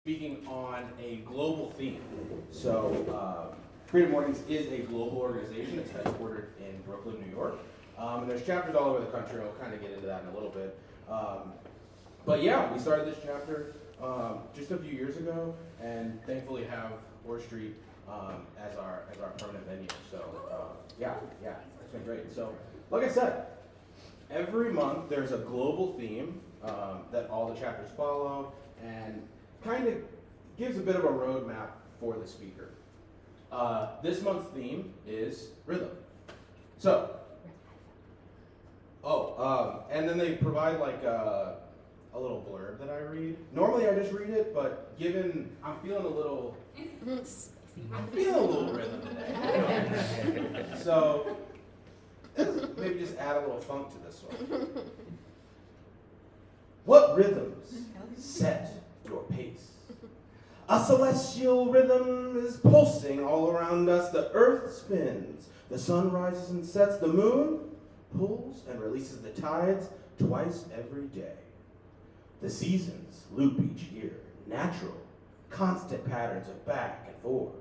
speaking on a global theme. So, Creative Mornings is a global organization. It's headquartered in Brooklyn, New York. And there's chapters all over the country, and we'll kind of get into that in a little bit. But yeah, we started this chapter just a few years ago, and thankfully have Wall Street as our permanent venue. So yeah, it's been great. So like I said, every month there's a global theme that all the chapters follow, and kind of gives a bit of a roadmap for the speaker. This month's theme is rhythm. So, and then they provide like a little blurb that I read. Normally I just read it, but given I'm feeling a little rhythm today. So maybe just add a little funk to this one. What rhythms set your pace? A celestial rhythm is pulsing all around us. The earth spins, the sun rises and sets, the moon pulls and releases the tides twice every day. The seasons loop each year, natural, constant patterns of back and forth.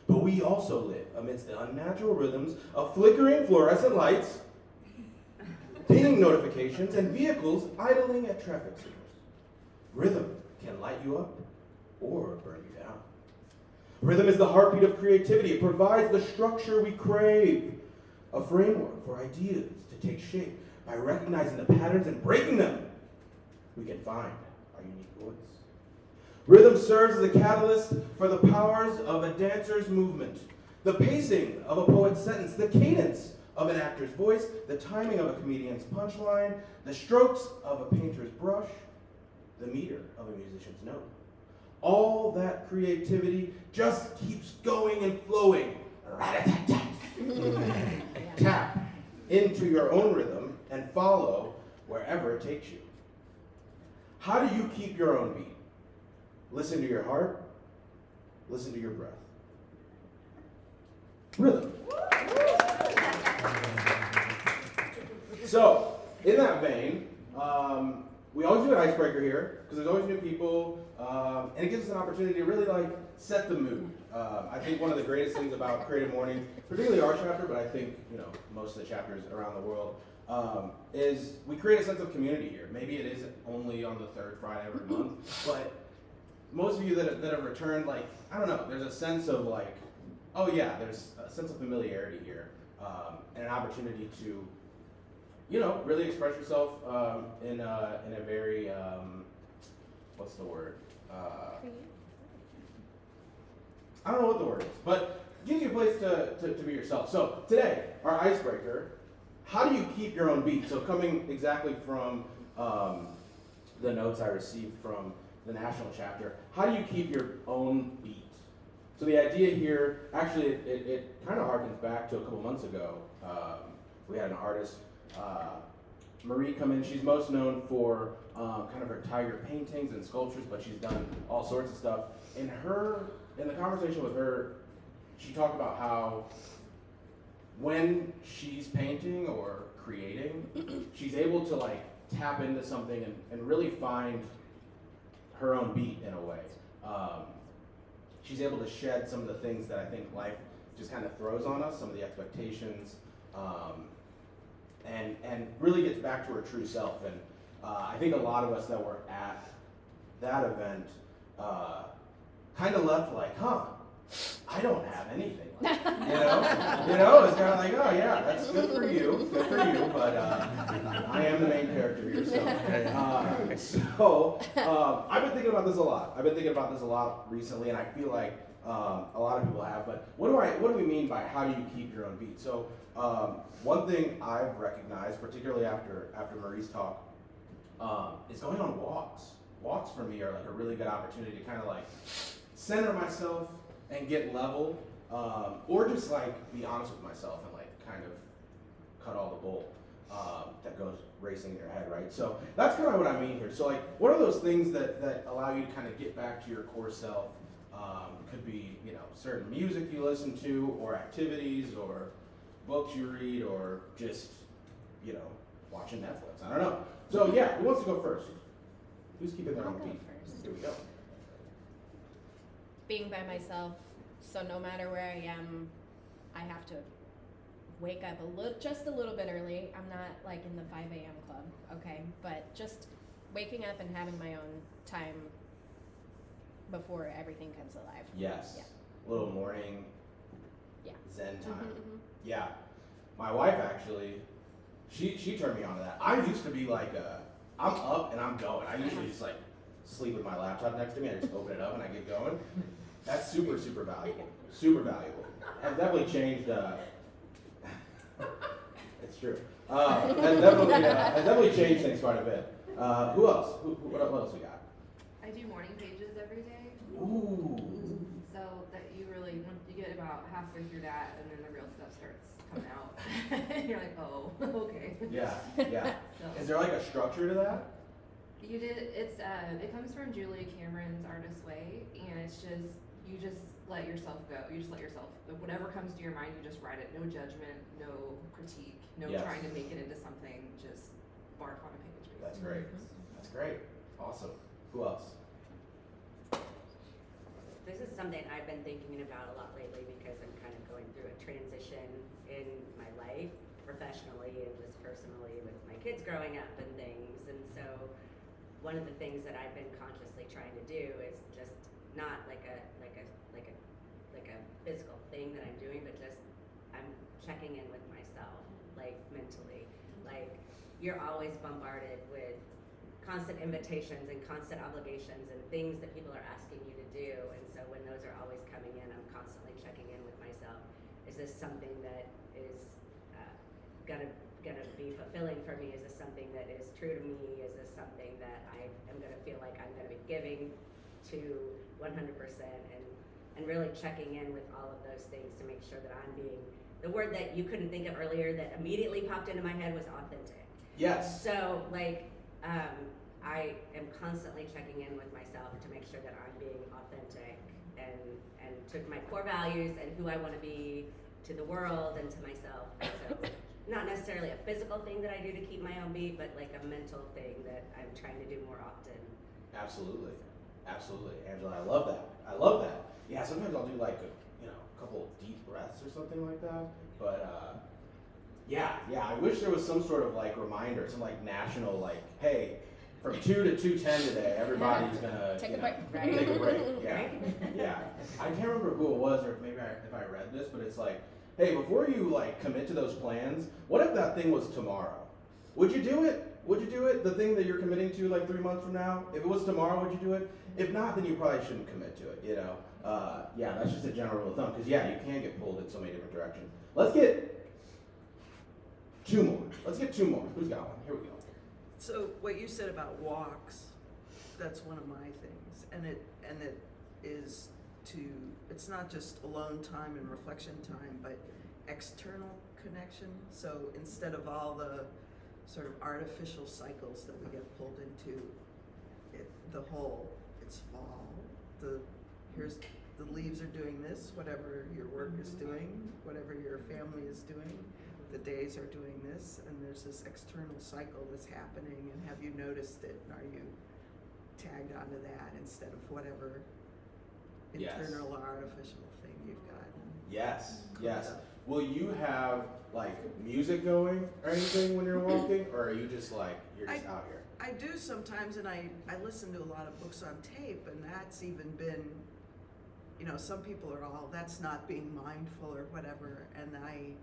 But we also live amidst the unnatural rhythms of flickering fluorescent lights, pinging notifications, and vehicles idling at traffic signals. Rhythm can light you up or burn you down. Rhythm is the heartbeat of creativity. It provides the structure we crave, a framework for ideas to take shape. By recognizing the patterns and breaking them, we can find our unique voice. Rhythm serves as a catalyst for the powers of a dancer's movement, the pacing of a poet's sentence, the cadence of an actor's voice, the timing of a comedian's punchline, the strokes of a painter's brush, the meter of a musician's note. All that creativity just keeps going and flowing. Tap into your own rhythm and follow wherever it takes you. How do you keep your own beat? Listen to your heart. Listen to your breath. Rhythm. So, in that vein, we always do an icebreaker here because there's always new people, and it gives us an opportunity to really set the mood. I think one of the greatest things about Creative Mornings, particularly our chapter, but I think most of the chapters around the world, is we create a sense of community here. Maybe it is only on the third Friday every month, but most of you that have returned, I don't know, there's a sense of there's a sense of familiarity here, and an opportunity to really express yourself in a very, what's the word? I don't know what the word is, but it gives you a place to be yourself. So today, our icebreaker, how do you keep your own beat? So coming exactly from the notes I received from the national chapter, how do you keep your own beat? So the idea here, actually, it kind of harkens back to a couple months ago. We had an artist, Marie, come in. She's most known for kind of her tiger paintings and sculptures, but she's done all sorts of stuff. In the conversation with her, she talked about how when she's painting or creating, she's able to tap into something and really find her own beat in a way. She's able to shed some of the things that I think life just kind of throws on us, some of the expectations, and really gets back to her true self. And I think a lot of us that were at that event kind of left I don't have anything like that. It's kind of oh yeah, that's good for you, but I am the main character here. So I've been thinking about this a lot. Recently, and I feel like a lot of people have. But what do we mean by how do you keep your own beat? So one thing I've recognized, particularly after Marie's talk, is going on walks. Walks for me are a really good opportunity to kind of center myself and get level, or just be honest with myself and kind of cut all the bull that goes racing in your head, right? So that's kind of what I mean here. So what are those things that allow you to kind of get back to your core self? Could be certain music you listen to, or activities, or books you read, or just watching Netflix. I don't know. So yeah, who wants to go first? Who's keeping their own beat? Here we go. being by myself, so no matter where I am, I have to wake up just a little bit early. I'm not like in the 5 a.m. club, okay? But just waking up and having my own time before everything comes alive. Yes. Yeah. Little morning Yeah. Zen time. Mm-hmm. Yeah. My wife actually, she turned me on to that. I used to be like, I'm up and I'm going. I usually just like sleep with my laptop next to me. I just open it up and I get going. That's super, super valuable. Super valuable. Has definitely changed. It's true. Has definitely changed things quite a bit. Who else? What else we got? I do morning pages every day. Ooh. So that you really, you get about halfway through that, and then the real stuff starts coming out. And you're like, oh, okay. Yeah. So, Is there like a structure to that? it comes from Julia Cameron's Artist Way, and it's just, you just let yourself go. You just let yourself, whatever comes to your mind, you just write it. No judgment, no critique, no Yes. trying to make it into something, just bark on a page. Basically. That's great. That's great. Awesome. Who else? This is something I've been thinking about a lot lately because I'm kind of going through a transition in my life, professionally and just personally with my kids growing up and things. And so one of the things that I've been consciously trying to do is just not like a physical thing that I'm doing, but just I'm checking in with myself, like mentally. Like you're always bombarded with constant invitations and constant obligations and things that people are asking you to do, and so when those are always coming in, I'm constantly checking in with myself. Is this something that is gonna be fulfilling for me? Is this something that is true to me? Is this something that I am gonna feel like I'm gonna be giving to 100%, and really checking in with all of those things to make sure that I'm being, the word that you couldn't think of earlier that immediately popped into my head was authentic. Yes. So like I am constantly checking in with myself to make sure that I'm being authentic and to my core values and who I want to be to the world and to myself. And so not necessarily a physical thing that I do to keep my own beat, but like a mental thing that I'm trying to do more often. Absolutely. Angela, I love that. Yeah, sometimes I'll do like a couple deep breaths or something like that. But yeah, I wish there was some sort of like reminder, some like national like, hey, from 2 to 2:10 today, everybody's gonna Take a break. Take a break. Yeah. I can't remember who it was or maybe if I read this, but it's like, hey, before you like commit to those plans, what if that thing was tomorrow? Would you do it? The thing that you're committing to like 3 months from now? If it was tomorrow, would you do it? If not, then you probably shouldn't commit to it, Yeah, that's just a general rule of thumb, because yeah, you can get pulled in so many different directions. Let's get two more. Who's got one? Here we go. So what you said about walks, that's one of my things, and it is it's not just alone time and reflection time, but external connection. So instead of all the sort of artificial cycles that we get pulled into, it's fall, the leaves are doing this, whatever your work is doing, whatever your family is doing, the days are doing this, and there's this external cycle that's happening, and have you noticed it? And are you tagged onto that instead of whatever internal or artificial thing you've got? Yes. Will you have like music going or anything when you're walking, or are you just like, you're just out here? I do sometimes, and I listen to a lot of books on tape, and that's even been, some people are all, that's not being mindful or whatever, and I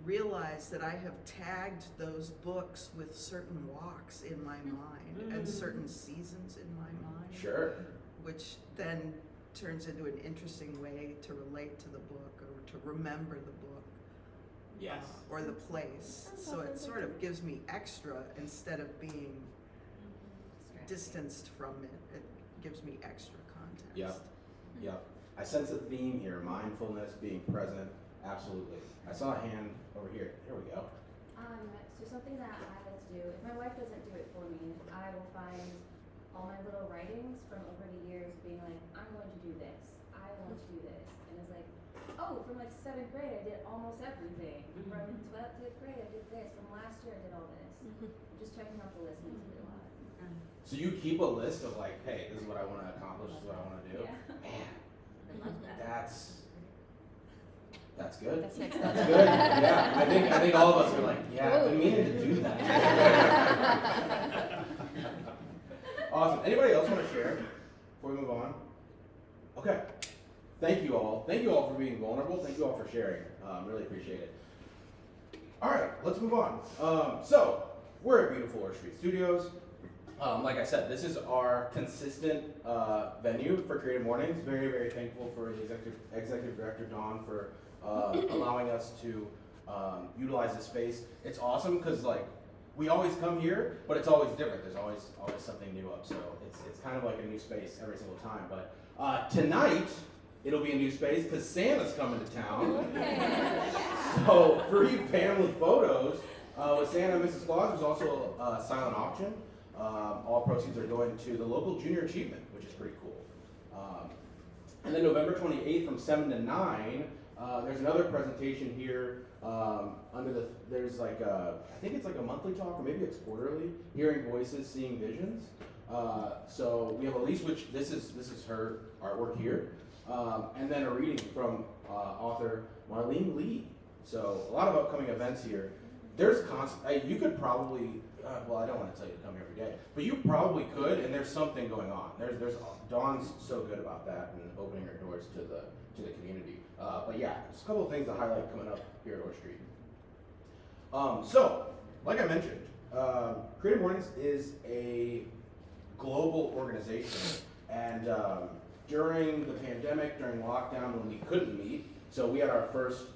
realize that I have tagged those books with certain walks in my mind and certain seasons in my mind. Sure. Which then turns into an interesting way to relate to the book or to remember the book. Yes. Or the place. So it sort of gives me extra instead of being distanced from it. It gives me extra context. Yep. I sense a theme here: mindfulness, being present. Absolutely. I saw a hand over here. Here we go. So something that I like to do, if my wife doesn't do it for me, I will find all my little writings from over the years being like, I'm going to do this, I want to do this. And it's like, oh, from like 7th grade I did almost everything. From 12th to 5th grade I did this. From last year I did all this. Just checking off the list makes me a lot. So you keep a list of like, hey, this is what I want to accomplish, this is what I want to do. Yeah. Man, That's good. That's next level. That's good. Yeah, I think all of us are like, yeah, I've been meaning to do that. Awesome. Anybody else want to share before we move on? Okay. Thank you all. Thank you all for being vulnerable. Thank you all for sharing. Really appreciate it. All right, let's move on. So we're at beautiful Orchard Street Studios. Like I said, this is our consistent venue for Creative Mornings. Very, very thankful for the executive director, Dawn, for allowing us to utilize this space. It's awesome because like we always come here, but it's always different. There's always something new up. So it's kind of like a new space every single time. But tonight, it'll be a new space because Santa's coming to town. So free family photos with Santa and Mrs. Claus. There's also a silent auction. All proceeds are going to the local junior achievement, which is pretty cool. And then November 28th from 7 to 9, there's another presentation here there's like I think it's like a monthly talk, or maybe it's quarterly, Hearing Voices, Seeing Visions. So we have Elise, which this is her artwork here. And then a reading from author Marlene Lee. So a lot of upcoming events here. There's you could probably, well, I don't want to tell you to come every day, but you probably could, and there's something going on. There's Dawn's so good about that and opening her doors to the community. But yeah, there's a couple of things to highlight coming up here at Orchard Street. So, like I mentioned, Creative Mornings is a global organization, and during the pandemic, during lockdown, when we couldn't meet, so we had our first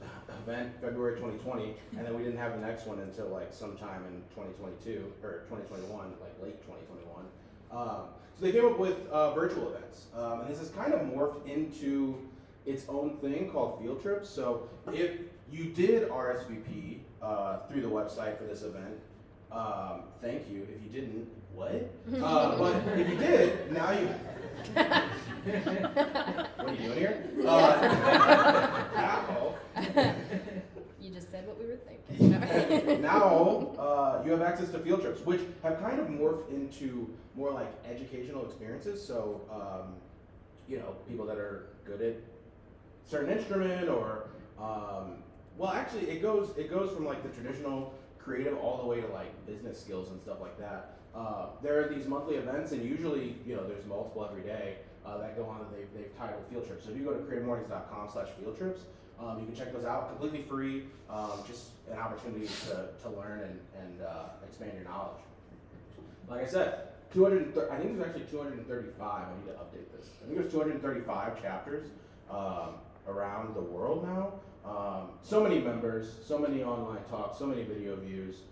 event February 2020, and then we didn't have the next one until like sometime in 2022 or 2021, like late 2021. So they came up with virtual events, and this has kind of morphed into its own thing called field trips. So if you did RSVP through the website for this event, thank you. If you didn't, what? But if you did, now you. What are you doing here? Now, You just said what we were thinking. now you have access to field trips, which have kind of morphed into more like educational experiences. So, people that are good at certain instrument, or well, actually, it goes from like the traditional creative all the way to like business skills and stuff like that. There are these monthly events, and usually, there's multiple every day that go on that they've titled field trips. So if you go to creativemornings.com/field trips, you can check those out, completely free, just an opportunity to learn and expand your knowledge. Like I said, I think there's actually 235, I need to update this. I think there's 235 chapters around the world now. So many members, so many online talks, so many video views.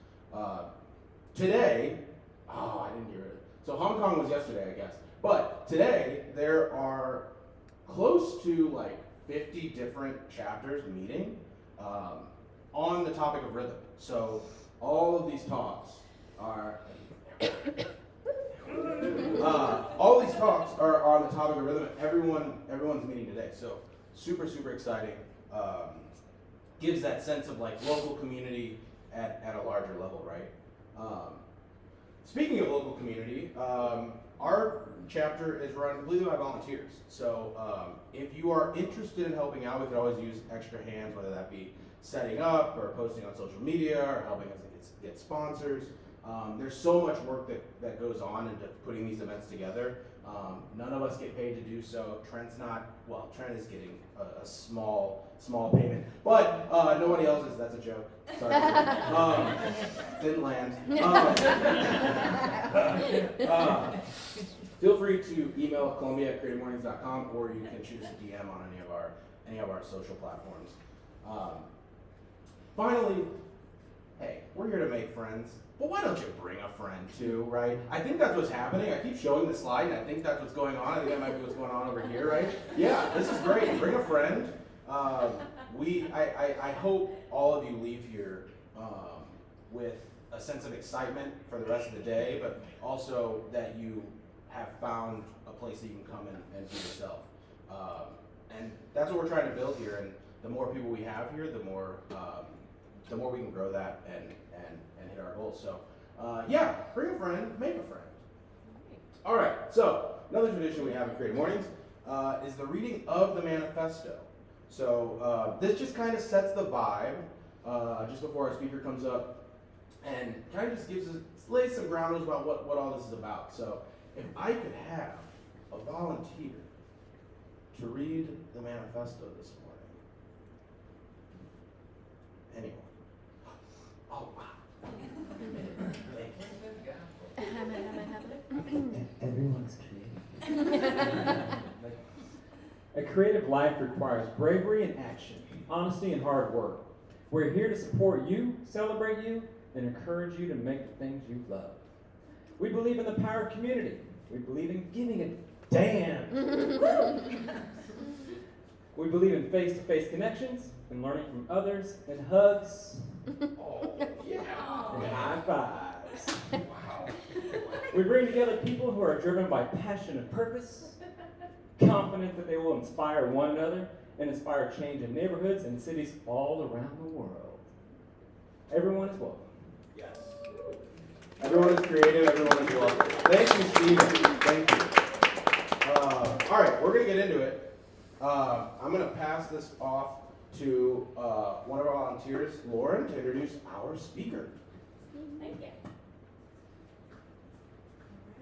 Today, I didn't get rid of it. So Hong Kong was yesterday, I guess. But today, there are close to like 50 different chapters meeting on the topic of rhythm. So all of these talks are on the topic of rhythm. Everyone's meeting today. So super, super exciting. Gives that sense of like local community at a larger level, right? Speaking of local community, our chapter is run completely by volunteers. So if you are interested in helping out, we could always use extra hands, whether that be setting up or posting on social media or helping us get sponsors. There's so much work that goes on into putting these events together. None of us get paid to do so. Trent is getting a small payment, but nobody else is. That's a joke. Sorry. Didn't land. Feel free to email Columbia@creativemornings.com, or you can choose to DM on any of our social platforms. Finally, hey, we're here to make friends. But why don't you bring a friend too, right? I think that's what's happening. I keep showing the slide, and I think that's what's going on. I think that might be what's going on over here, right? Yeah, this is great. Bring a friend. I hope all of you leave here with a sense of excitement for the rest of the day, but also that you have found a place that you can come and be yourself. And that's what we're trying to build here. And the more people we have here, the more we can grow that and hit our goals. So, bring a friend, make a friend. All right, so another tradition we have at Creative Mornings is the reading of the manifesto. So this just kind of sets the vibe just before our speaker comes up, and kind of just lays some ground rules about what all this is about. So if I could have a volunteer to read the manifesto this morning. Anyone? Oh, wow. Thank you. Everyone's creative. A creative life requires bravery and action, honesty and hard work. We're here to support you, celebrate you, and encourage you to make the things you love. We believe in the power of community. We believe in giving a damn. We believe in face-to-face connections and learning from others and hugs. Oh, yeah. And high fives. Wow. We bring together people who are driven by passion and purpose, confident that they will inspire one another and inspire change in neighborhoods and cities all around the world. Everyone is welcome. Yes. Everyone is creative, everyone is welcome. Thank you, Stephen. Thank you. All right, we're going to get into it. I'm going to pass this off to one of our volunteers, Lauren, to introduce our speaker. Thank you.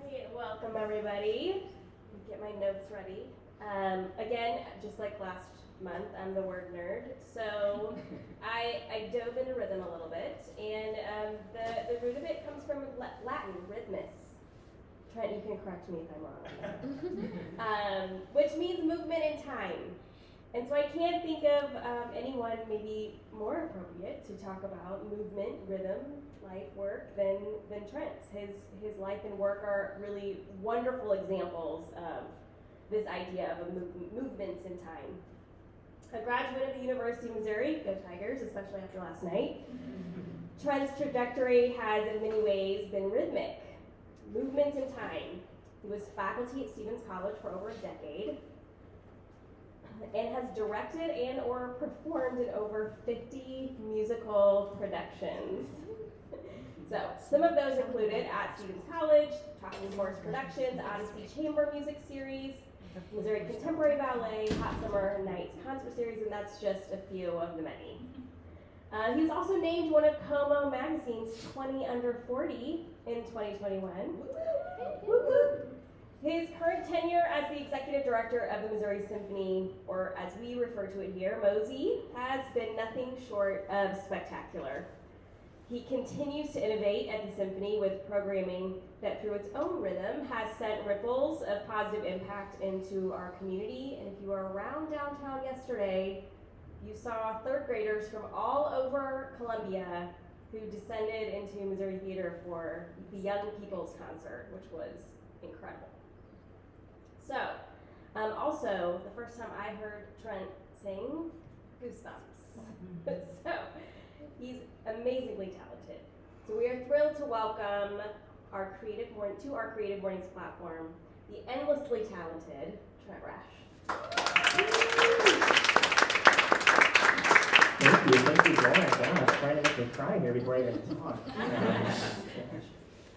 All right, welcome everybody. Get my notes ready. Again, just like last month, I'm the word nerd. So I dove into rhythm a little bit, and the root of it comes from Latin, rhythmus. Trent, you can correct me if I'm wrong. Which means movement in time. And so I can't think of anyone maybe more appropriate to talk about movement, rhythm, life, work than Trent. His life and work are really wonderful examples of this idea of movements in time. A graduate of the University of Missouri, go Tigers, especially after last night. Trent's trajectory has in many ways been rhythmic. Movements in time. He was faculty at Stevens College for over a decade and has directed and or performed in over 50 musical productions. So some of those included at Stevens College, Talking Horse Productions, Odyssey Chamber Music Series, Missouri Contemporary Ballet, Hot Summer Nights Concert Series, and that's just a few of the many. He was also named one of Como Magazine's 20 Under 40 in 2021. His current tenure as the executive director of the Missouri Symphony, or as we refer to it here, MOSI, has been nothing short of spectacular. He continues to innovate at the Symphony with programming that through its own rhythm has sent ripples of positive impact into our community. And if you were around downtown yesterday, you saw third graders from all over Columbia who descended into Missouri Theater for the Young People's Concert, which was incredible. So, also, the first time I heard Trent sing, goosebumps. So, he's amazingly talented. So we are thrilled to welcome our Creative Mornings platform, the endlessly talented Trent Rash. Thank you, Lauren. Yeah, I was trying to make me cry here before I even talk.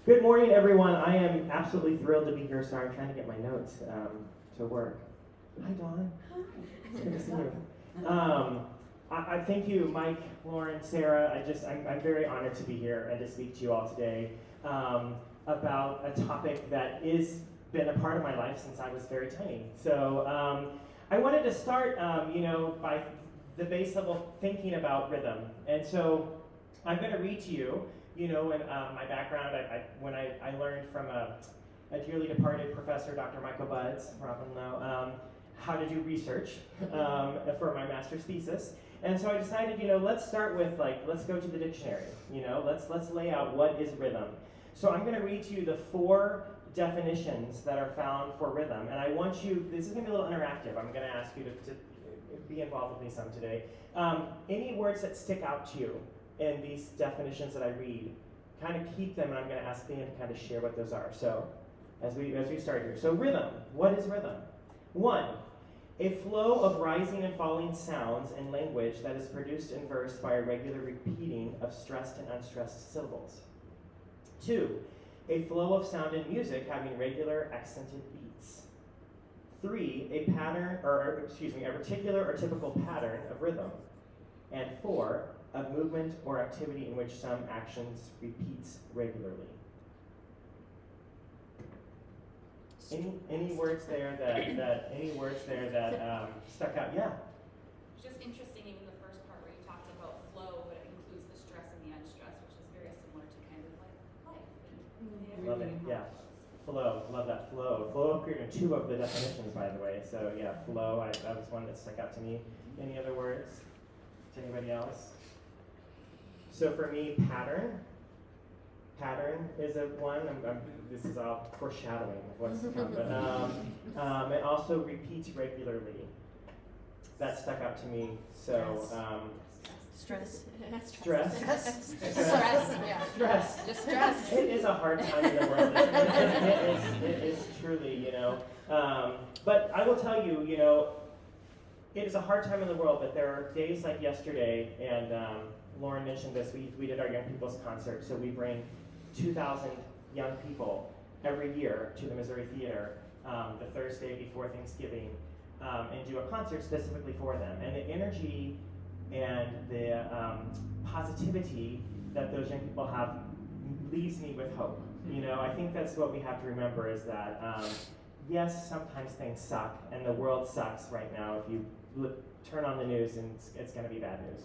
Good morning, everyone. I am absolutely thrilled to be here. Sorry, I'm trying to get my notes to work. Hi, Dawn. It's good to see you. I thank you, Mike, Lauren, Sarah. I'm very honored to be here and to speak to you all today about a topic that has been a part of my life since I was very tiny. So I wanted to start, by the base level thinking about rhythm. And so I'm going to read to you, in my background, when I learned from a dearly departed professor, Dr. Michael Buds, Robin Lowe, how to do research for my master's thesis. And so I decided, let's start with let's go to the dictionary, let's lay out what is rhythm. So I'm going to read to you the 4 definitions that are found for rhythm. And I want you, this is going to be a little interactive. I'm going to ask you to be involved with me some today. Any words that stick out to you in these definitions that I read, kind of keep them, and I'm going to ask them to kind of share what those are. So as we start here. So rhythm, what is rhythm? 1, a flow of rising and falling sounds in language that is produced in verse by a regular repeating of stressed and unstressed syllables. 2, a flow of sound in music having regular accented beats. 3, a particular or typical pattern of rhythm. And 4, a movement or activity in which some actions repeats regularly. Any words there that stuck out? Yeah. It's just interesting, even the first part where you talked about flow, but it includes the stress and the unstress, which is very similar to kind of like life. And Love it. Yeah. Flow. Love that flow. Flow appeared in 2 of the definitions, by the way. So yeah, flow. That was one that stuck out to me. Any other words? To anybody else? So for me, pattern. Pattern is a one. This is all foreshadowing of what's to come. But it also repeats regularly. That stuck out to me. So Stress. stress. Stress. Yeah. Stress. Just stress. It is a hard time in the world. It is truly, But I will tell you, it is a hard time in the world. But there are days like yesterday, and Lauren mentioned this. We did our young people's concert, so we bring 2,000 young people every year to the Missouri Theater the Thursday before Thanksgiving, and do a concert specifically for them. And the energy and the positivity that those young people have leaves me with hope. I think that's what we have to remember is that, yes, sometimes things suck, and the world sucks right now. If you turn on the news, and it's going to be bad news,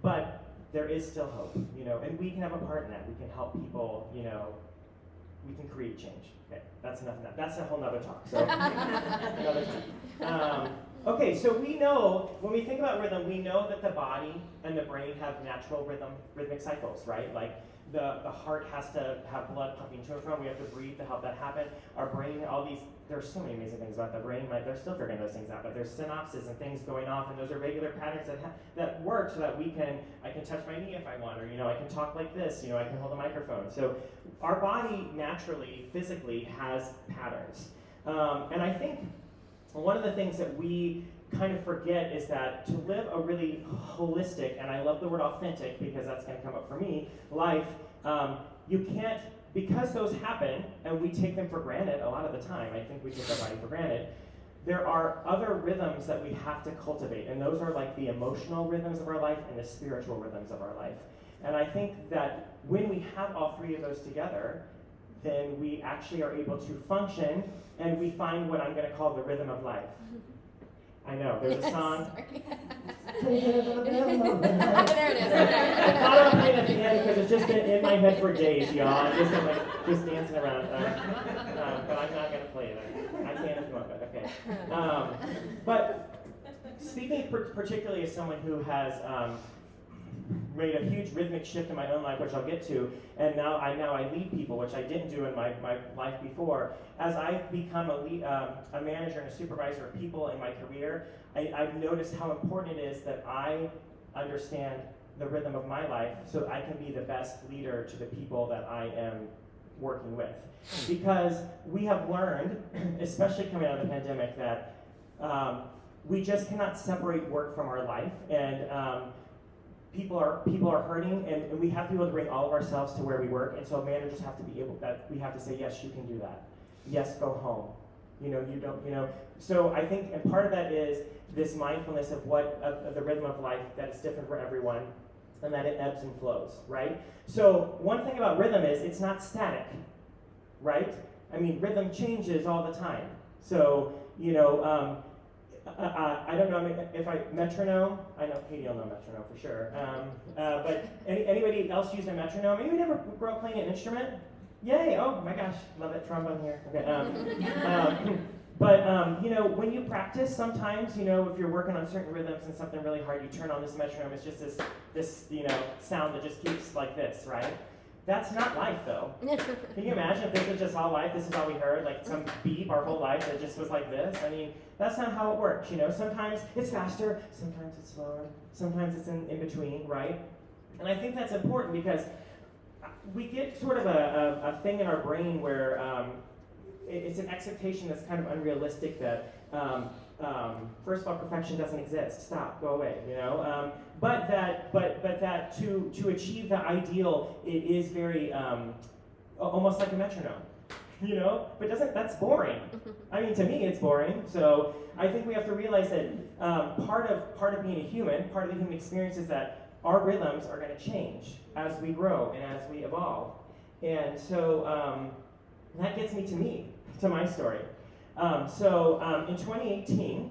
But there is still hope, and we can have a part in that. We can help people, we can create change. Okay, that's enough of that. That's a whole nother talk, so another time. Okay, so we know, when we think about rhythm, we know that the body and the brain have natural rhythmic cycles, right? Like the heart has to have blood pumping to and from. We have to breathe to help that happen. Our brain, there's so many amazing things about the brain. They're still figuring those things out, but there's synapses and things going off, and those are regular patterns that work so that I can touch my knee if I want, or I can talk like this, I can hold a microphone. So our body naturally, physically has patterns. And I think one of the things that we kind of forget is that to live a really holistic, and I love the word authentic because that's going to come up for me, life, you can't, because those happen and we take them for granted a lot of the time, I think we take our body for granted, there are other rhythms that we have to cultivate, and those are like the emotional rhythms of our life and the spiritual rhythms of our life. And I think that when we have all 3 of those together, then we actually are able to function, and we find what I'm going to call the rhythm of life. I know, there's a song. There it is. I thought I was playing at the end because it's just been in my head for days, y'all. I'm just just dancing around. But I'm not going to play it. I can if you want, but okay. But speaking particularly as someone who has made a huge rhythmic shift in my own life, which I'll get to, and now I lead people, which I didn't do in my life before. As I've become a manager and a supervisor of people in my career, I've noticed how important it is that I understand the rhythm of my life so I can be the best leader to the people that I am working with. Because we have learned, especially coming out of the pandemic, that we just cannot separate work from our life, and people are hurting, and we have to be able to bring all of ourselves to where we work, and so managers have to be able, that we have to say, yes, you can do that. Yes, go home. You don't. So I think, and part of that is this mindfulness of of the rhythm of life, that it's different for everyone, and that it ebbs and flows, right? So one thing about rhythm is it's not static, right? I mean, rhythm changes all the time. So, I don't know if metronome, I know Katie will know metronome for sure. But anybody else use a metronome? Anybody ever grow up playing an instrument? Yay, oh my gosh, love it, trombone here. Okay. But when you practice, sometimes, if you're working on certain rhythms and something really hard, you turn on this metronome, it's just this sound that just keeps like this, right? That's not life, though. Can you imagine if this was just all life, this is all we heard, like some beep our whole life that just was like this? I mean, that's not how it works, Sometimes it's faster, sometimes it's slower, sometimes it's in between, right? And I think that's important because we get sort of a thing in our brain where it's an expectation that's kind of unrealistic that, first of all, perfection doesn't exist. Stop, go away, But that to achieve the ideal, it is very almost like a metronome. you know? But that's boring. I mean, to me, it's boring. So I think we have to realize that part of being a human, part of the human experience is that our rhythms are going to change as we grow and as we evolve. And so that gets me to my story. In 2018,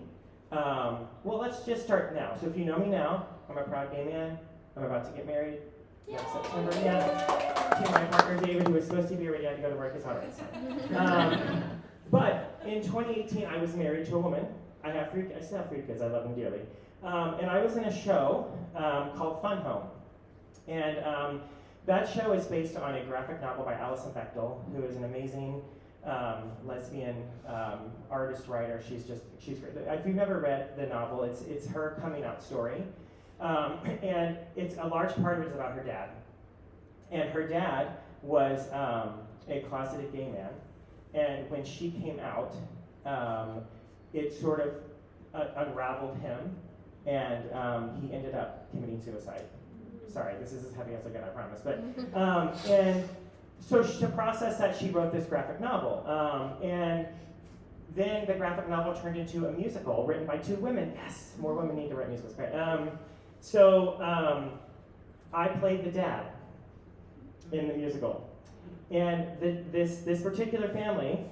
well, let's just start now. So if you know me now, I'm a proud gay man. I'm about to get married next September. Yeah. To my partner David, who was supposed to be already had to go to work. It's all right. But in 2018, I was married to a woman. I still have 3 kids. I love them dearly. And I was in a show called Fun Home. And that show is based on a graphic novel by Alison Bechdel, who is an amazing lesbian artist writer. She's great. If you've never read the novel, it's her coming out story, and it's a large part of it is about her dad. And her dad was a closeted gay man, and when she came out, it sort of unraveled him, and he ended up committing suicide. Sorry, this is as heavy as I get, I promise. But and so to process that, she wrote this graphic novel. And then the graphic novel turned into a musical written by 2 women. Yes, more women need to write musicals. Great. I played the dad in the musical. And this particular family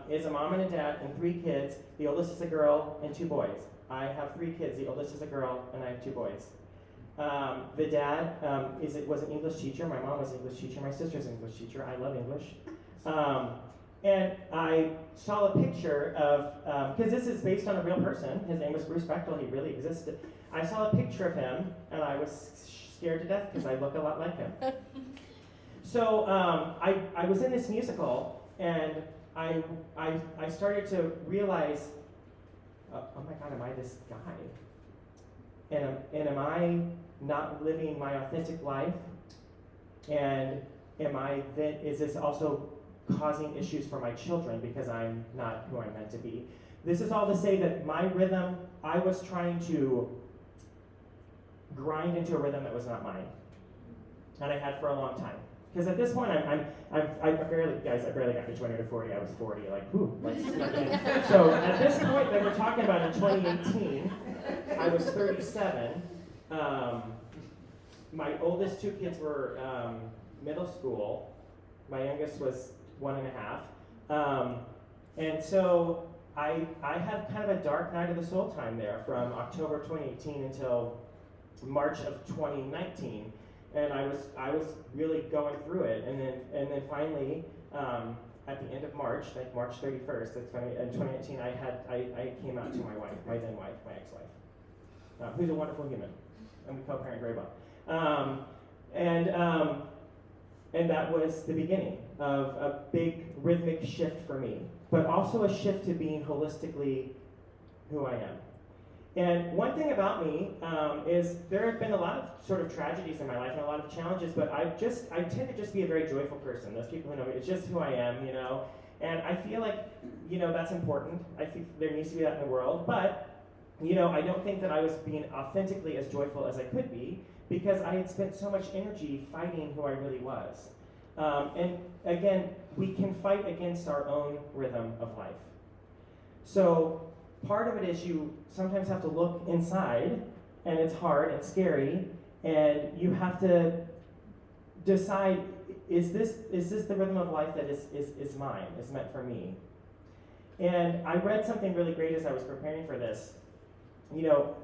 is a mom and a dad and 3 kids. The oldest is a girl and 2 boys. I have 3 kids. The oldest is a girl, and I have 2 boys. The dad was an English teacher. My mom was an English teacher. My sister's an English teacher. I love English. And I saw a picture of, because this is based on a real person. His name was Bruce Bechtel. He really existed. I saw a picture of him, and I was scared to death because I look a lot like him. So I was in this musical, and I started to realize, oh my God, am I this guy? And am I not living my authentic life? And is this also causing issues for my children because I'm not who I'm meant to be? This is all to say that my rhythm, I was trying to grind into a rhythm that was not mine. And I had for a long time. Because at this point, I barely got to 20 to 40. I was 40, snuck in. So at this point that we're talking about in 2018, I was 37. My oldest 2 kids were middle school. My youngest was 1.5. And so I had kind of a dark night of the soul time there from October 2018 until March of 2019. And I was really going through it, and then finally, at the end of March, like March 31st, in 2018, I came out to my wife, my then wife, my ex-wife, who's a wonderful human, and we co-parent very well. And that was the beginning of a big rhythmic shift for me, but also a shift to being holistically who I am. And one thing about me is there have been a lot of sort of tragedies in my life and a lot of challenges, but I tend to just be a very joyful person. Those people who know me, it's just who I am, you know. And I feel like, you know, that's important. I think there needs to be that in the world. But, you know, I don't think that I was being authentically as joyful as I could be because I had spent so much energy fighting who I really was. And again, we can fight against our own rhythm of life. So part of it is you sometimes have to look inside, and it's hard and scary, and you have to decide, is this the rhythm of life that is mine, is meant for me? And I read something really great as I was preparing for this. You know,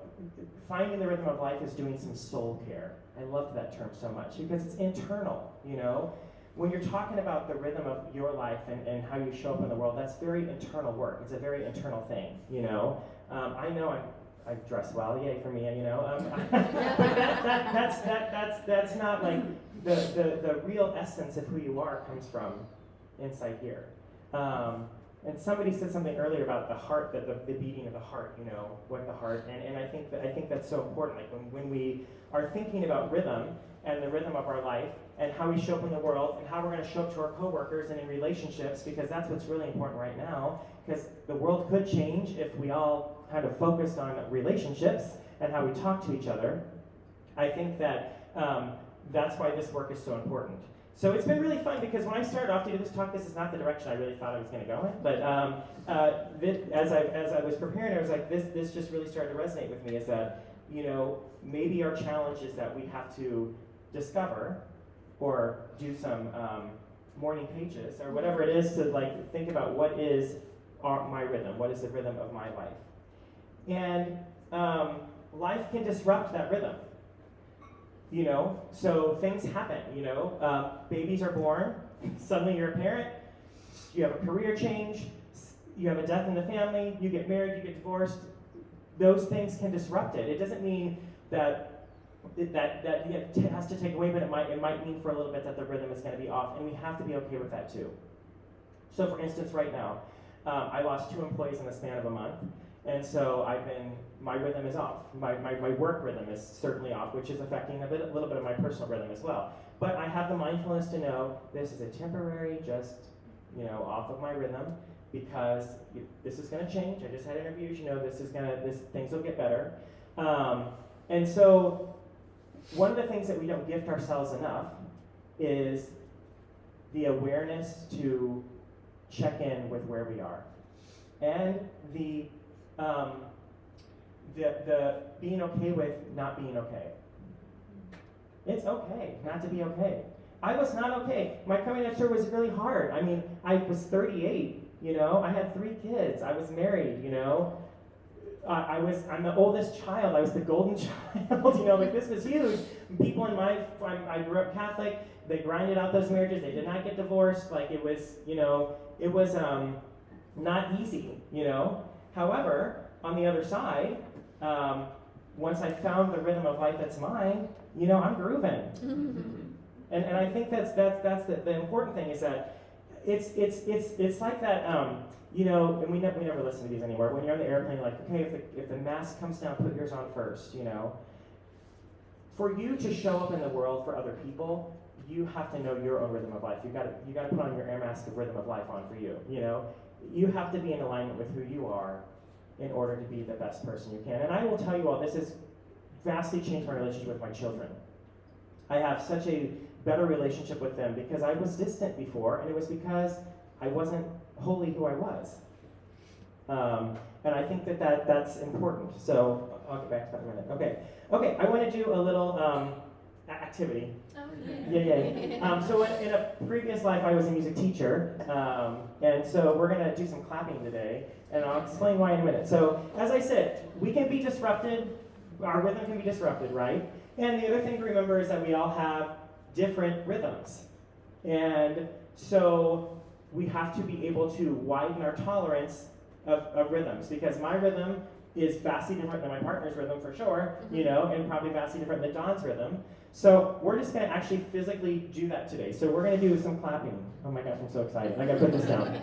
finding the rhythm of life is doing some soul care. I loved that term so much because it's internal, you know? When you're talking about the rhythm of your life and how you show up in the world, that's very internal work. It's a very internal thing, you know? I know I dress well, yay for me, you know? But that's not like the real essence of who you are comes from inside here. And somebody said something earlier about the heart, the beating of the heart, you know, what the heart, and I think that's so important. Like when we are thinking about rhythm and the rhythm of our life and how we show up in the world and how we're going to show up to our coworkers and in relationships, because that's what's really important right now, because the world could change if we all kind of focused on relationships and how we talk to each other. I think that that's why this work is so important. So it's been really fun because when I started off to do this talk, this is not the direction I really thought I was going to go in. But as I was preparing, I was like, this just really started to resonate with me. Is that, you know, maybe our challenge is that we have to discover or do some morning pages or whatever it is to like think about what is my rhythm, what is the rhythm of my life, and life can disrupt that rhythm. You know, so things happen, you know, babies are born, suddenly you're a parent, you have a career change, you have a death in the family, you get married, you get divorced. Those things can disrupt it. It doesn't mean that it has to take away, but it might mean for a little bit that the rhythm is going to be off, and we have to be okay with that too. So for instance, right now, I lost 2 employees in the span of a month, and so my rhythm is off. My work rhythm is certainly off, which is affecting a little bit of my personal rhythm as well. But I have the mindfulness to know this is a temporary, just, you know, off of my rhythm, because this is going to change. I just had interviews, you know, things will get better. And so one of the things that we don't gift ourselves enough is the awareness to check in with where we are, and the being okay with not being okay. It's okay not to be okay. I was not okay. My coming out here was really hard. I mean, I was 38, you know, I had 3 kids, I was married, you know, I'm the oldest child, I was the golden child, you know, like this was huge. People I grew up Catholic, they grinded out those marriages, they did not get divorced, like it was, you know, it was not easy, you know. However, on the other side, once I found the rhythm of life that's mine, you know, I'm grooving. And I think that's the important thing is that it's like that, you know, and we never listen to these anymore. When you're on the airplane, like, okay, if the mask comes down, put yours on first, you know. For you to show up in the world for other people, you have to know your own rhythm of life. You got to put on your air mask of rhythm of life on for you, you know. You have to be in alignment with who you are in order to be the best person you can. And I will tell you all, this has vastly changed my relationship with my children. I have such a better relationship with them because I was distant before, and it was because I wasn't wholly who I was. And I think that's important. So I'll get back to that in a minute. Okay, I want to do a little activity. Oh, Yeah. So in a previous life, I was a music teacher, and so we're going to do some clapping today, and I'll explain why in a minute. So as I said, we can be disrupted, our rhythm can be disrupted, right? And the other thing to remember is that we all have different rhythms. And so we have to be able to widen our tolerance of rhythms, because my rhythm is vastly different than my partner's rhythm for sure, you know, and probably vastly different than Dawn's rhythm. So we're just going to actually physically do that today. So we're going to do some clapping. Oh my gosh, I'm so excited. I got to put this down.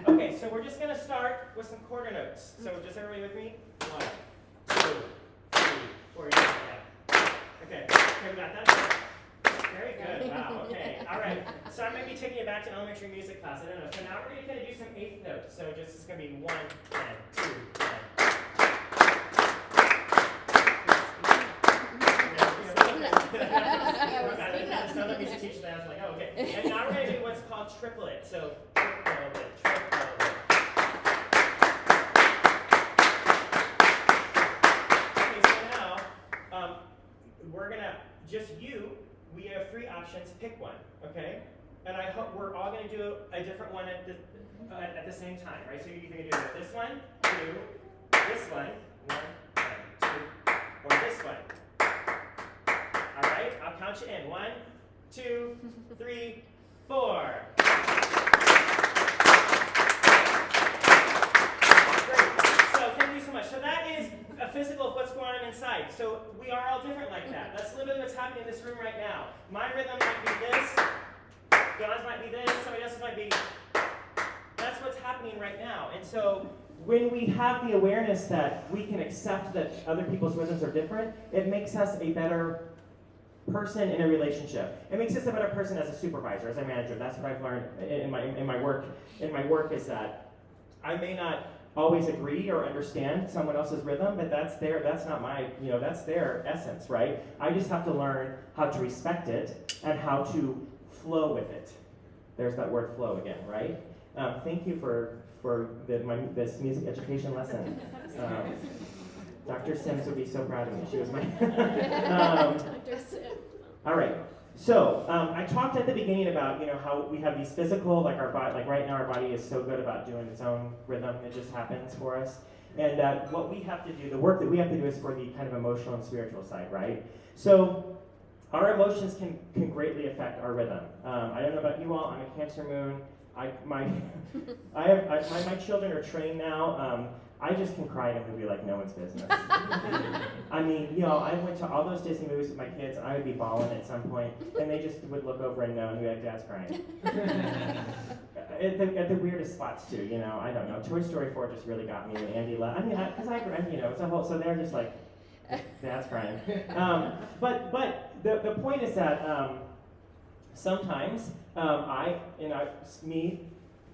Okay, so we're just going to start with some quarter notes. So just everybody with me? 1, 2, 3, 4. Okay, we got that? Very good. Wow, okay. All right. So I'm going to be taking you back to elementary music class. I don't know. So now we're going to do some 8th notes. So just it's going to be 1, 10, 2, 10. Some of the music teachers asked, like, oh, okay. And now we're going to do what's called triplet. So triplet. Okay, so now we're going to, we have 3 options, pick one, okay? And I hope we're all going to do a different one at the same time, right? So you're either going to do this one, 2, this one, 1, 2, or this one. All right, I'll count you in. 1, 2, 3, 4. Great. So thank you so much. So that is a physical of what's going on inside. So we are all different like that. That's literally what's happening in this room right now. My rhythm might be this. Dawn's might be this. Somebody else's might be. That's what's happening right now. And so when we have the awareness that we can accept that other people's rhythms are different, it makes us a better person in a relationship. It makes us a better person as a supervisor, as a manager. That's what I've learned in my work. In my work is that I may not always agree or understand someone else's rhythm, but that's not my, that's their essence, right? I just have to learn how to respect it and how to flow with it. There's that word flow again, right? Thank you for this music education lesson. Dr. Sims would be so proud of me. She was my... Dr. Sim. All right. So I talked at the beginning about how we have these physical, like our body, like right now our body is so good about doing its own rhythm. It just happens for us. And what we have to do, the work that we have to do is for the kind of emotional and spiritual side, right? So our emotions can greatly affect our rhythm. I don't know about you all. I'm a Cancer moon. My children are trained now. I just can cry in a movie like no one's business. I mean, I went to all those Disney movies with my kids, and I would be bawling at some point, and they just would look over and know, and be like, Dad's crying. At the weirdest spots too, I don't know. Toy Story 4 just really got me, and Andy left. I mean, it's a whole. So they're just like, Dad's crying. But the point is that sometimes me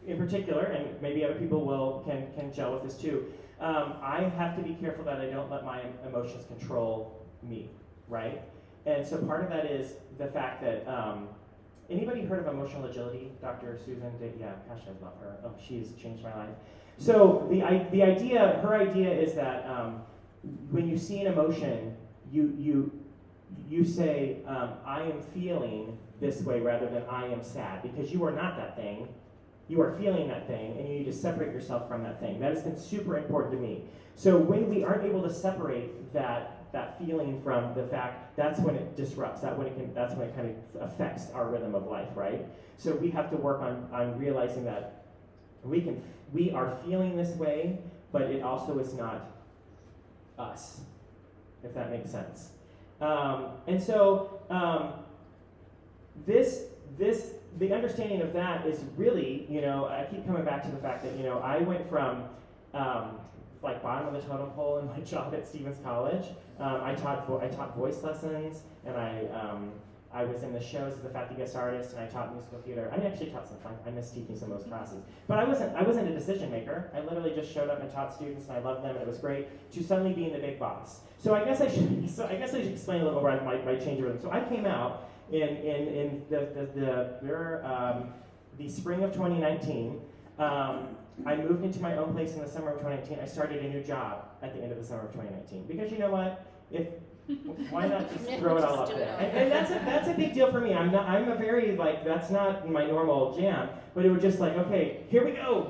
in particular, and maybe other people can gel with this too. I have to be careful that I don't let my emotions control me, right? And so part of that is the fact that anybody heard of emotional agility? Dr. Susan did. Yeah, gosh, I love her. Oh, she's changed my life. So her idea is that when you see an emotion, you say, I am feeling this way rather than I am sad, because you are not that thing. You are feeling that thing, and you need to separate yourself from that thing. That has been super important to me. So when we aren't able to separate that feeling from the fact, that's when it disrupts. That's when it kind of affects our rhythm of life, right? So we have to work on realizing that we are feeling this way, but it also is not us, if that makes sense. And so the understanding of that is really, I keep coming back to the fact that, I went from like bottom of the totem pole in my job at Stevens College. I taught voice lessons, and I was in the shows as a faculty guest artist, and I taught musical theater. I actually taught some fun. I miss teaching some of those classes, but I wasn't a decision maker. I literally just showed up and taught students, and I loved them, and it was great. To suddenly being the big boss. So I guess I should explain a little bit about my change of rhythm. So I came out in the spring of 2019. I moved into my own place in the summer of 2019. I started a new job at the end of the summer of 2019. Because you know what? Why not just throw it all up there? And that's a big deal for me. I'm a very, that's not my normal jam. But it was just like, okay, here we go,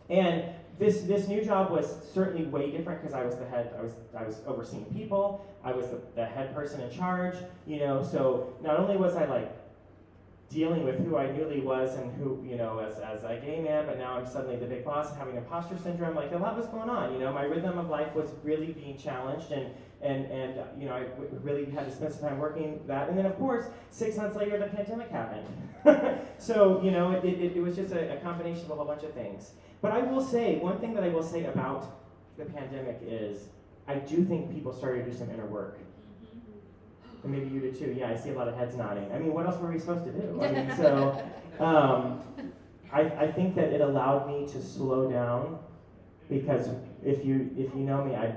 And this new job was certainly way different because I was the head. I was overseeing people. I was the head person in charge. So not only was I dealing with who I newly was and who as a gay man, but now I'm suddenly the big boss and having imposter syndrome. A lot was going on. My rhythm of life was really being challenged, and I really had to spend some time working that. And then of course 6 months later the pandemic happened. So it was just a combination of a whole bunch of things. But I will say, one thing that I will say about the pandemic is, I do think people started to do some inner work. And maybe you did too. Yeah, I see a lot of heads nodding. I mean, what else were we supposed to do? I think that it allowed me to slow down, because if you know me, I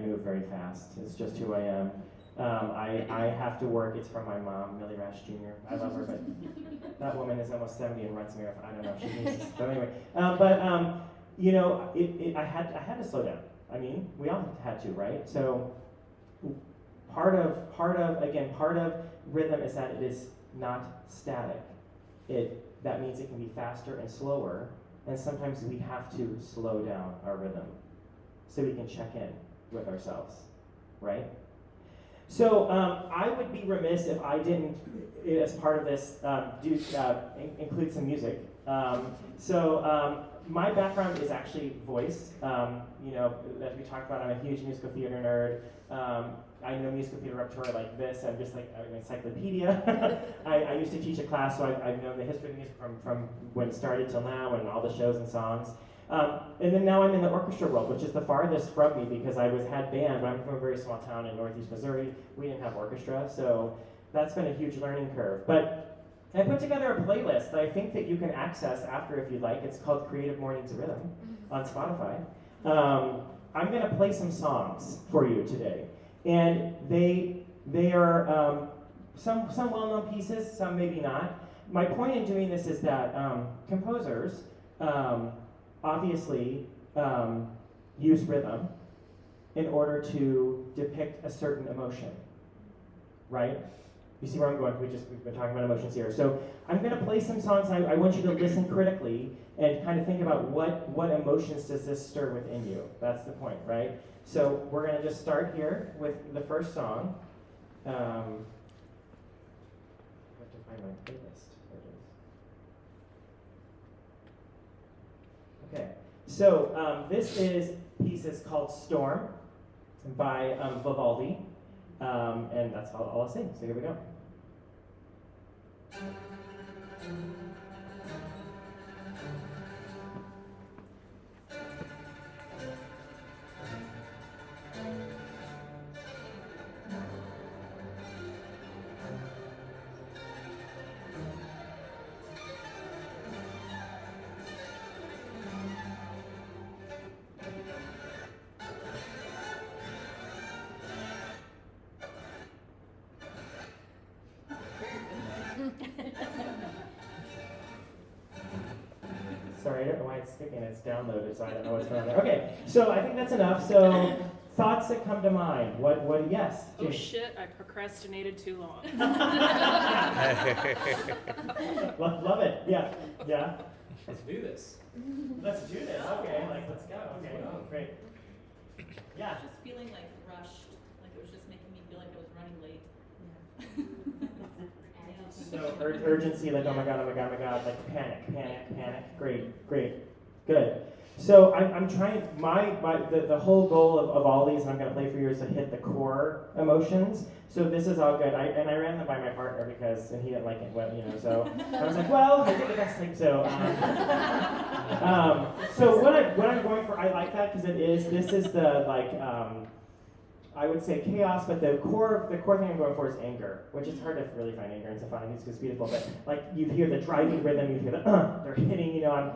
move very fast. It's just who I am. I have to work. It's from my mom, Millie Rash Jr. I love her, but that woman is almost 70 and runs marathon. I don't know. She needs to. So anyway, I had to slow down. I mean, we all had to, right? So part of rhythm is that it is not static. That means it can be faster and slower, and sometimes we have to slow down our rhythm so we can check in with ourselves, right? So I would be remiss if I didn't, as part of this, include some music. My background is actually voice. As we talked about, I'm a huge musical theater nerd. I know musical theater repertoire like this. I'm just like an encyclopedia. I used to teach a class, so I've known the history of music from when it started till now, and all the shows and songs. And then now I'm in the orchestra world, which is the farthest from me because I had band, but I'm from a very small town in northeast Missouri. We didn't have orchestra, so that's been a huge learning curve. But I put together a playlist that I think that you can access after if you'd like. It's called CreativeMornings Rhythm on Spotify. I'm going to play some songs for you today. And they are some well-known pieces, some maybe not. My point in doing this is that composers obviously use rhythm in order to depict a certain emotion, right? You see where I'm going? We've been talking about emotions here. So I'm going to play some songs. I want you to listen critically and kind of think about what emotions does this stir within you. That's the point, right? So we're going to just start here with the first song. I have to find my playlist. There it is. Okay, so this piece is called Storm by Vivaldi, and that's all I'll sing, so here we go. Sorry, I don't know why it's sticking. It's downloaded, so I don't know what's going on there. Okay, so I think that's enough. So, thoughts that come to mind. Yes? Oh shit, I procrastinated too long. Love it. Yeah. Let's do this. Let's do this. Okay, let's go. Okay, great. Yeah. Just feeling like rushed, like it was just making me feel like I was running late. So urgency, like oh my god, like panic. Great, good. So I'm trying. The whole goal of all these, and I'm going to play for you, is to hit the core emotions. So this is all good. I ran them by my partner and he didn't like it. Well, so I was like, well, I did the best thing. So so what I'm going for, I like that because this is the I would say chaos, but the core thing I'm going for is anger, which is hard to really find anger in symphonic music. It's beautiful, but you hear the driving rhythm, you hear the they're hitting, I'm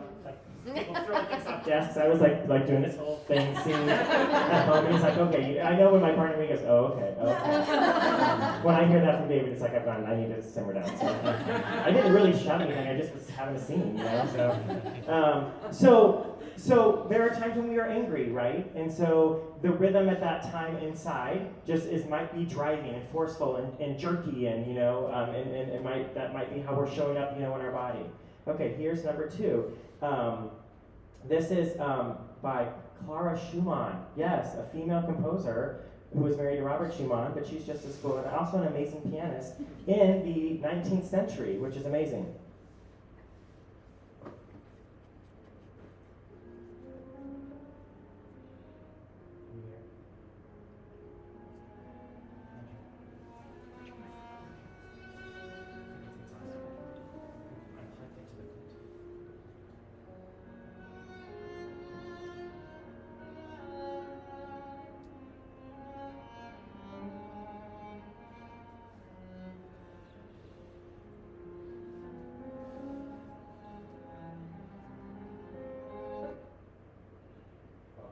people throwing things off desks. I was like doing this whole thing, singing at home, and he's like, okay. I know when my partner goes, oh, okay. When I hear that from David, it's like I need to simmer down. So I didn't really shout anything. I just was having a scene, So there are times when we are angry, right? And so the rhythm at that time inside might be driving and forceful and jerky, and that might be how we're showing up, in our body. Okay, here's number 2. This is by Clara Schumann. Yes, a female composer who was married to Robert Schumann, but she's just as cool, and also an amazing pianist in the 19th century, which is amazing.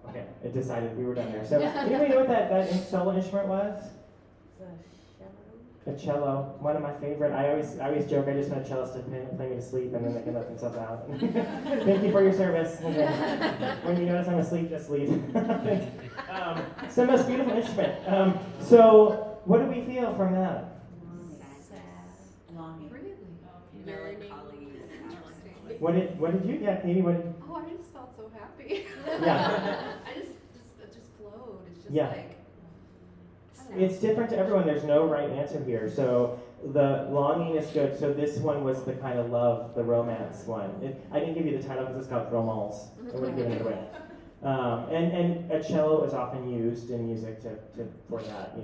Okay, it decided we were done there. So, anybody know what that solo instrument was? A cello. One of my favorite. I always joke, I just want a cellist to play me to sleep, and then they can let themselves out. Thank you for your service. When you notice I'm asleep, just leave. It's the most beautiful instrument. So, what do we feel from that? Longing. Really? Melancholy. What did you get, Katie? Oh, I just felt so happy. Yeah. It just flowed. It's just Yeah. like. It's different to everyone. There's no right answer here. So the longing is good. So this one was the kind of love, the romance one. I didn't give you the title because it's called Romance. I wouldn't give it away. And a cello is often used in music for that,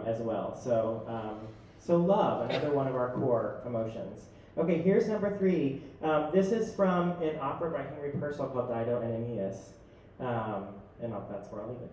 as well. So love, another one of our core emotions. Okay, here's number 3. This is from an opera by Henry Purcell called Dido and Aeneas. And that's where I'll leave it.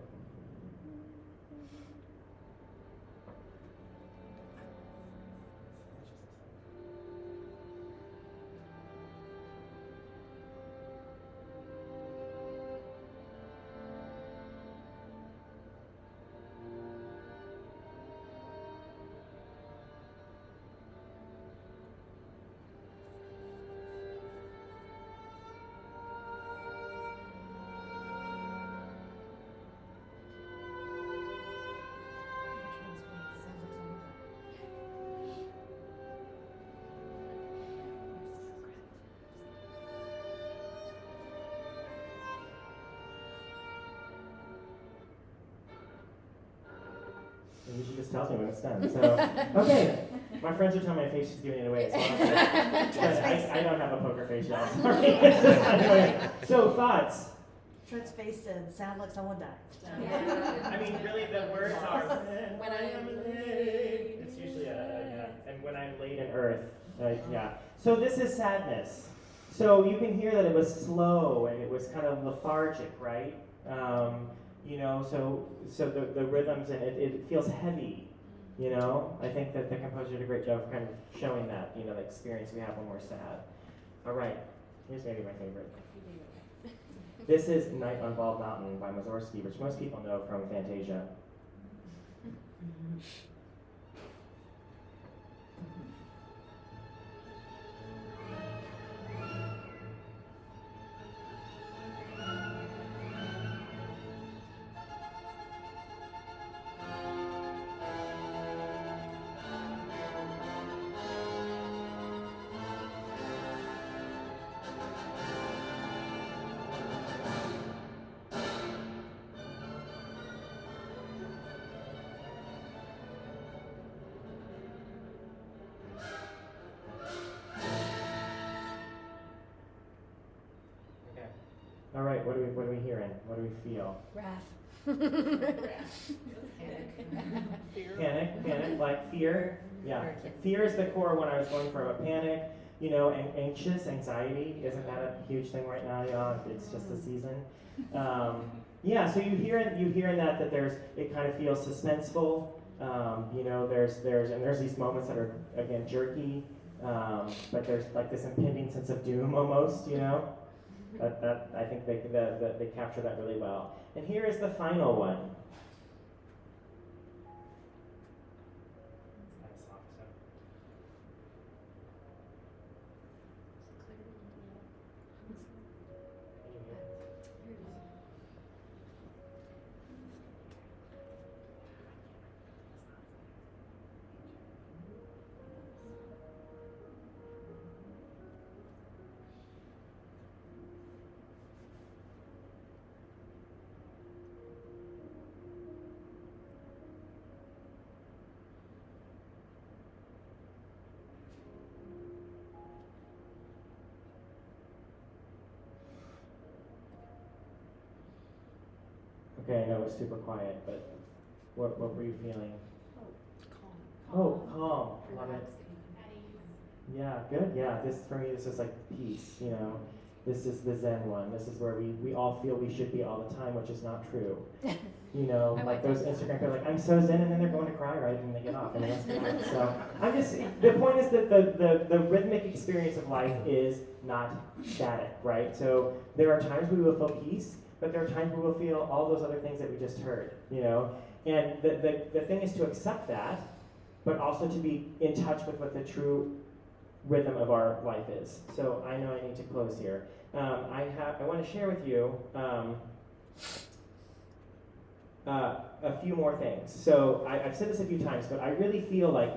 He usually just tells me when it's done. So, okay. My friends are telling my face is giving it away. So I don't have a poker face, y'all. Sorry. Anyway, so thoughts? Trent's face said, sound like someone died. I mean, really, the words are When I'm laid. It's usually and when I'm laid in earth. Yeah. So this is sadness. So you can hear that it was slow and it was kind of lethargic, right? You know, so the rhythms and it feels heavy. You know, I think that the composer did a great job of kind of showing that, you know, the experience we have when we're sad. All right, here's maybe my favorite. This is Night on Bald Mountain by Mussorgsky, which most people know from Fantasia. All right, what are we hearing? What do we feel? Wrath. Panic, like fear. Yeah, fear is the core. When I was going from a panic, you know, and anxious, anxiety. Isn't that a huge thing right now, y'all? It's just the season. Yeah, so you hear in that it kind of feels suspenseful. You know, there's these moments that are again jerky, but there's like this impending sense of doom almost, you know. That I think they capture that really well. And here is the final one. Okay, I know it's super quiet, but what were you feeling? Oh, calm. Love it. Yeah, good. Yeah, for me, this is like peace, you know. This is the Zen one. This is where we all feel we should be all the time, which is not true. You know, like those Instagram people are like, I'm so Zen, and then they're going to cry right when they get off. And so the point is that the rhythmic experience of life is not static, right? So there are times we will feel peace, but there are times we will feel all those other things that we just heard, you know? And the thing is to accept that, but also to be in touch with what the true rhythm of our life is. So I know I need to close here. I want to share with you a few more things. So I've said this a few times, but I really feel like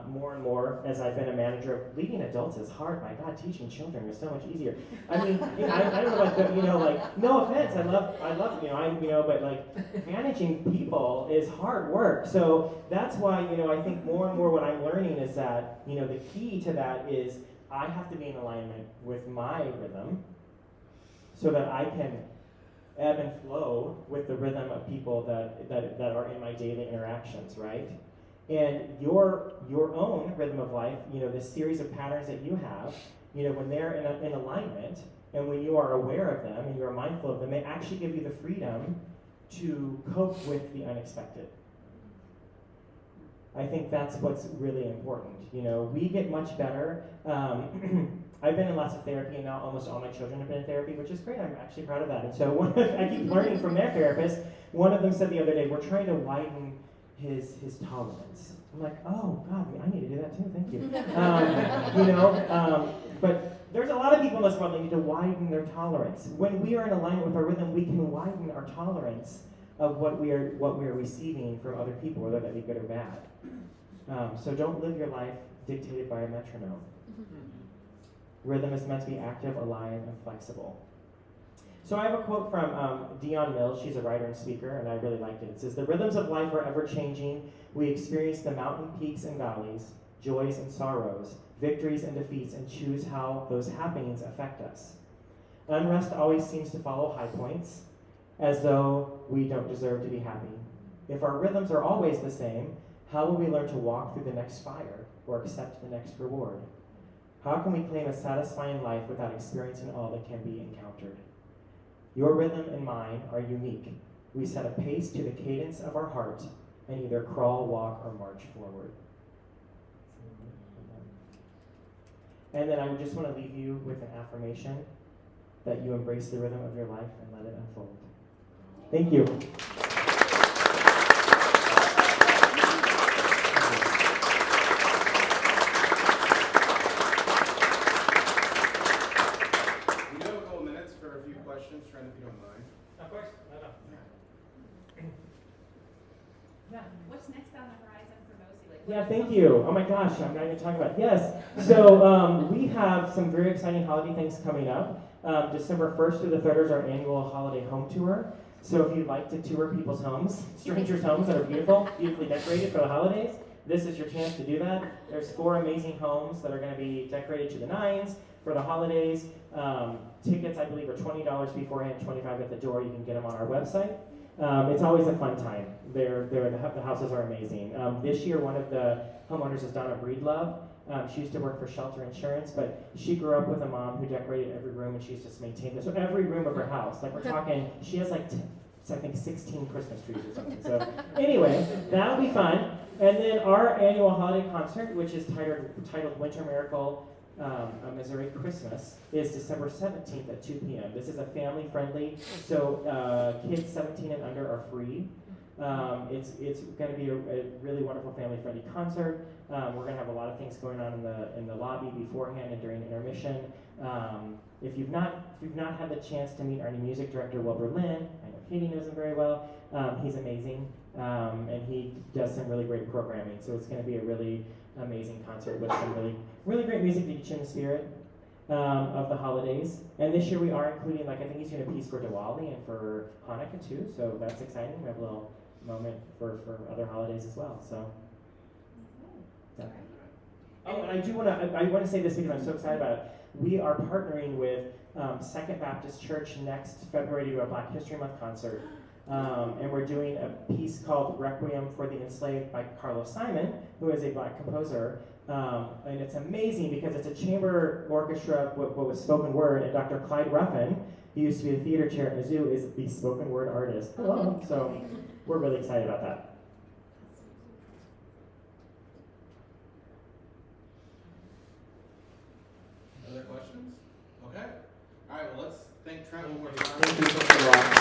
more and more as I've been a manager, leading adults is hard. My God, teaching children is so much easier. I mean, I don't know, like, you know, like, no offense, I love, you know, but like managing people is hard work. So that's why, you know, I think more and more what I'm learning is that, you know, the key to that is I have to be in alignment with my rhythm so that I can ebb and flow with the rhythm of people that are in my daily interactions, right? And your own rhythm of life, you know, this series of patterns that you have, you know, when they're in alignment and when you are aware of them and you are mindful of them, they actually give you the freedom to cope with the unexpected. I think that's what's really important. You know, we get much better. I've been in lots of therapy, and now almost all my children have been in therapy, which is great. I'm actually proud of that. And so I keep learning from their therapist. One of them said the other day, we're trying to widen his tolerance. I'm like, oh, God, I need to do that too. Thank you. You know, but there's a lot of people in this world that need to widen their tolerance. When we are in alignment with our rhythm, we can widen our tolerance of what we are receiving from other people, whether that be good or bad. So don't live your life dictated by a metronome. Rhythm is meant to be active, alive, and flexible. So I have a quote from Dion Mills. She's a writer and speaker, and I really liked it. It says, "The rhythms of life are ever changing. We experience the mountain peaks and valleys, joys and sorrows, victories and defeats, and choose how those happenings affect us. Unrest always seems to follow high points, as though we don't deserve to be happy. If our rhythms are always the same, how will we learn to walk through the next fire or accept the next reward? How can we claim a satisfying life without experiencing all that can be encountered? Your rhythm and mine are unique. We set a pace to the cadence of our heart and either crawl, walk, or march forward." And then I would just want to leave you with an affirmation that you embrace the rhythm of your life and let it unfold. Thank you. We do have a couple minutes for a few questions, Trent, if you don't mind. Of course. Yeah. What's next on the horizon for Mosi? Like, Yeah, thank you. Oh my gosh, I'm not even talking about it. Yes. So we have some very exciting holiday things coming up. December 1st through the 3rd is our annual holiday home tour. So if you'd like to tour people's homes, strangers' homes that are beautiful, beautifully decorated for the holidays, this is your chance to do that. There's 4 amazing homes that are going to be decorated to the nines for the holidays. Tickets, I believe, are $20 beforehand, $25 at the door. You can get them on our website. It's always a fun time. The houses are amazing. This year, one of the homeowners is Donna Breedlove. She used to work for Shelter Insurance, but she grew up with a mom who decorated every room, and she's just maintained it. So every room of her house, like we're talking, she has like, I think 16 Christmas trees or something. So anyway, that'll be fun. And then our annual holiday concert, which is titled Winter Miracle, a Missouri Christmas, is December 17th at 2 p.m. This is a family-friendly, so kids 17 and under are free. It's going to be a really wonderful family-friendly concert. We're going to have a lot of things going on in the lobby beforehand and during intermission. If you've not had the chance to meet our new music director, Wilbur Lynn, I know Katie knows him very well. He's amazing, and he does some really great programming. So it's going to be a really amazing concert with some really great music to get you in the spirit of the holidays. And this year we are including, like, I think he's doing a piece for Diwali and for Hanukkah too. So that's exciting. We have a little moment for other holidays as well. So. Yeah. Oh, and I want to say this because I'm so excited about it. We are partnering with Second Baptist Church next February to do a Black History Month concert. And we're doing a piece called Requiem for the Enslaved by Carlos Simon, who is a Black composer. And it's amazing because it's a chamber orchestra with spoken word, and Dr. Clyde Ruffin, who used to be a theater chair at Mizzou, is the spoken word artist. So we're really excited about that. Other questions? Okay. All right, well, let's thank Trent one more time. Thank you so much.